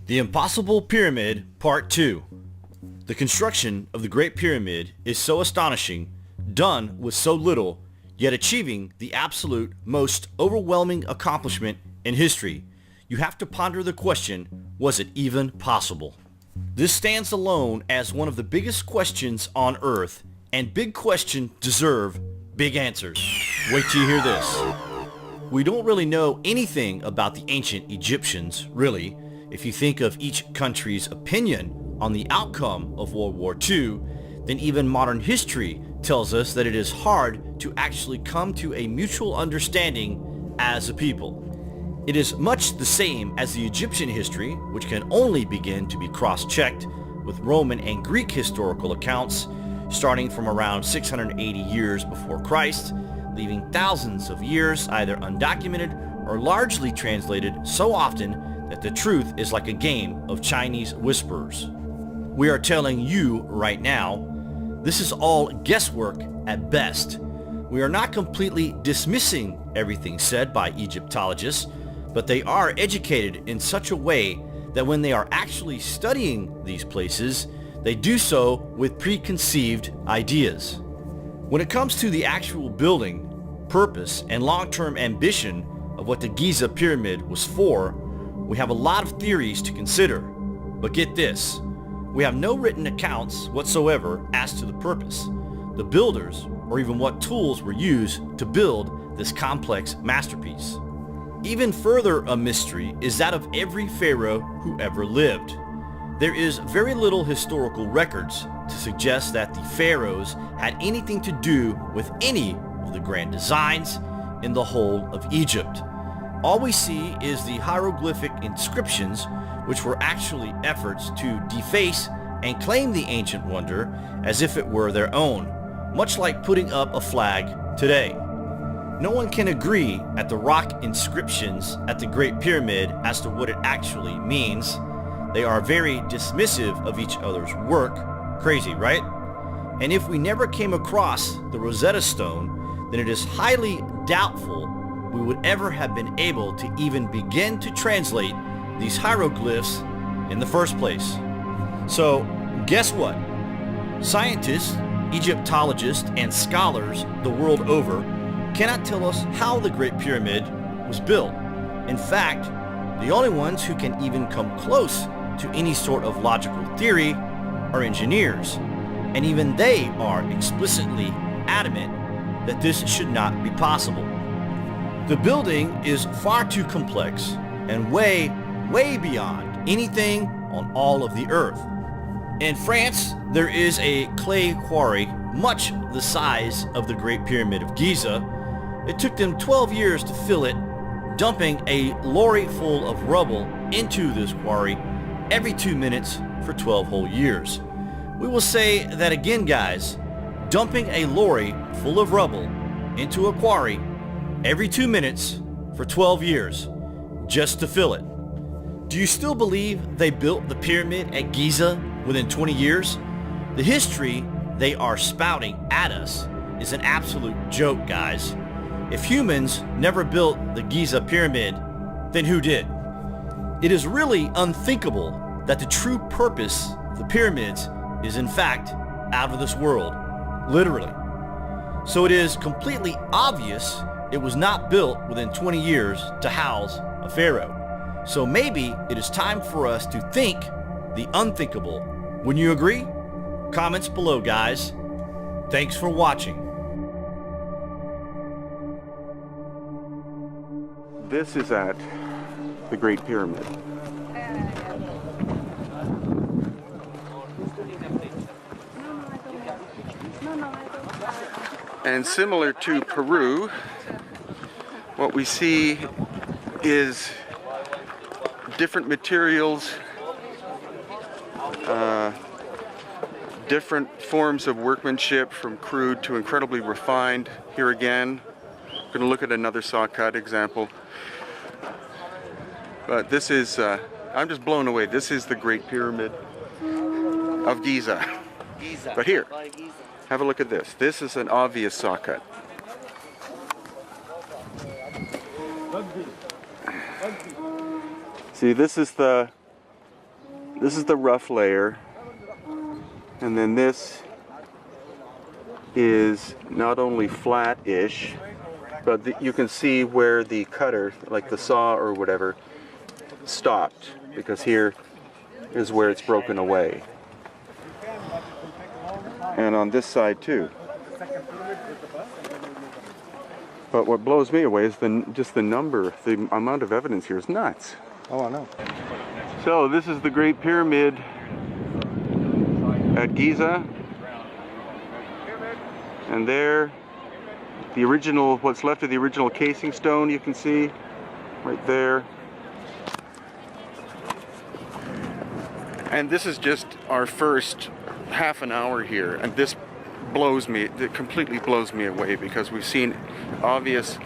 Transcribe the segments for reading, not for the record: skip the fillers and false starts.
The Impossible Pyramid, Part 2. The construction of the Great Pyramid is so astonishing, done with so little, yet achieving the absolute most overwhelming accomplishment in history. You have to ponder the question, was it even possible? This stands alone as one of the biggest questions on Earth, and big questions deserve big answers. Wait till you hear this. We don't really know anything about the ancient Egyptians, really. If you think of each country's opinion on the outcome of World War II, then even modern history tells us that it is hard to actually come to a mutual understanding as a people. It is much the same as the Egyptian history, which can only begin to be cross-checked with Roman and Greek historical accounts starting from around 680 years before Christ, leaving thousands of years either undocumented or largely translated so often that the truth is like a game of Chinese whisperers. We are telling you right now, this is all guesswork at best. We are not completely dismissing everything said by Egyptologists, but they are educated in such a way that when they are actually studying these places, they do so with preconceived ideas. When it comes to the actual building, purpose, and long-term ambition of what the Giza Pyramid was for, we have a lot of theories to consider. But get this, we have no written accounts whatsoever as to the purpose, the builders, or even what tools were used to build this complex masterpiece. Even further a mystery is that of every pharaoh who ever lived. There is very little historical records to suggest that the pharaohs had anything to do with any of the grand designs in the whole of Egypt. All we see is the hieroglyphic inscriptions, which were actually efforts to deface and claim the ancient wonder as if it were their own, much like putting up a flag today. No one can agree at the rock inscriptions at the Great Pyramid as to what it actually means. They are very dismissive of each other's work. Crazy, right? And if we never came across the Rosetta Stone, then it is highly doubtful we would ever have been able to even begin to translate these hieroglyphs in the first place. So, guess what? Scientists, Egyptologists, and scholars the world over cannot tell us how the Great Pyramid was built. In fact, the only ones who can even come close to any sort of logical theory are engineers, and even they are explicitly adamant that this should not be possible. The building is far too complex and way beyond anything on all of the earth. In France, there is a clay quarry much the size of the Great Pyramid of Giza. It took them 12 years to fill it, dumping a lorry full of rubble into this quarry every 2 minutes for 12 whole years. We will say that again, guys. Dumping a lorry full of rubble into a quarry every 2 minutes for 12 years just to fill it. Do you still believe they built the pyramid at Giza within 20 years? The history they are spouting at us is an absolute joke, guys. If humans never built the Giza pyramid, then who did? It is really unthinkable that the true purpose of the pyramids is in fact out of this world, literally. So it is completely obvious it was not built within 20 years to house a pharaoh. So maybe it is time for us to think the unthinkable. Wouldn't you agree? Comments below, guys. Thanks for watching. This is at the Great Pyramid. And similar to Peru, what we see is different materials, different forms of workmanship from crude to incredibly refined. Here again, we're going to look at another saw cut example. But this is, I'm just blown away. This is the Great Pyramid of Giza. But here, have a look at this. This is an obvious saw cut. See, this is the This is the rough layer, and then this is not only flat-ish, but you can see where the cutter, like the saw or whatever, stopped, because here is where it's broken away. And on this side too. But what blows me away is just the number, the amount of evidence here is nuts. Oh, I know. So this is the Great Pyramid at Giza. And there, the original, what's left of the original casing stone, you can see right there. And this is just our first half an hour here, and this blows me, it completely blows me away, because we've seen obvious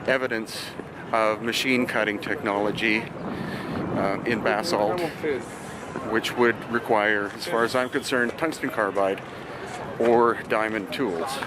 evidence of machine cutting technology in basalt, which would require, as far as I'm concerned, tungsten carbide or diamond tools.